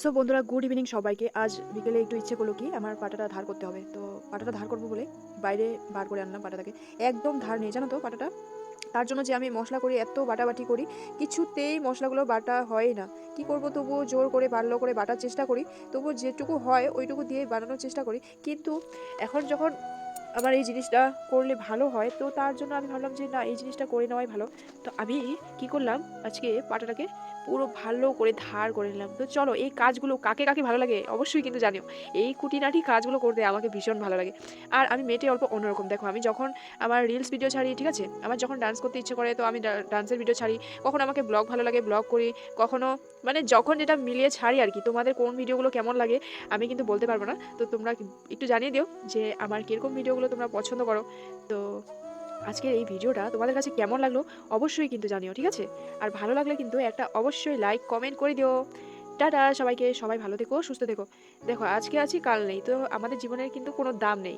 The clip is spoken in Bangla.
সো বন্ধুরা, গুড ইভিনিং সবাইকে। আজ বিকেলে একটু ইচ্ছে করলো কি আমার পাটাটা ধার করতে হবে, তো পাটাটা ধার করবো বলে বাইরে বার করে আনলাম পাটাটাকে। একদম ধার নেই জানো তো পাটাটা। তার জন্য যে আমি মশলা করি, এত বাটাবাটি করি, কিছুতেই মশলাগুলো বাটা হয় না। কি করব, তবুও জোর করে ভালো করে বাটার চেষ্টা করি, তবুও যেটুকু হয় ওইটুকু দিয়ে বানানোর চেষ্টা করি। কিন্তু এখন যখন আমার এই জিনিসটা করলে ভালো হয়, তো তার জন্য আমি ভাবলাম যে না, এই জিনিসটা করে নেওয়াই ভালো। তো আমি কি করলাম, আজকে পাটাটাকে পুরো ভালো করে ধার করে নিলাম। তো চলো, এই কাজগুলো কাকে কাকে ভালো লাগে অবশ্যই কিন্তু জানিও। এই খুঁটিনাটি কাজগুলো করতে আমাকে ভীষণ ভালো লাগে। আর আমি মেয়েটি অল্প অন্যরকম। দেখো, আমি যখন আমার রিলস ভিডিও ছাড়ি, ঠিক আছে, আমার যখন ডান্স করতে ইচ্ছে করে তো আমি ডান্সের ভিডিও ছাড়ি। কখনো আমাকে ব্লগ ভালো লাগে, ব্লগ করি। কখনো মানে যখন যেটা মিলিয়ে ছাড়ি আর কি। তোমাদের কোন ভিডিওগুলো কেমন লাগে আমি কিন্তু বলতে পারবো না, তো তোমরা একটু জানিয়ে দিও যে আমার কীরকম ভিডিওগুলো তোমরা পছন্দ করো। তো আজকের এই ভিডিওটা তোমাদের কাছে কেমন লাগলো অবশ্যই কিন্তু জানিও, ঠিক আছে। আর ভালো লাগলে কিন্তু একটা অবশ্যই লাইক কমেন্ট করে দিও। টাটা সবাইকে, সবাই ভালো থেকো, সুস্থ থেকো। দেখো, আজকে আছি কাল নেই, তো আমাদের জীবনের কিন্তু কোনো দাম নেই।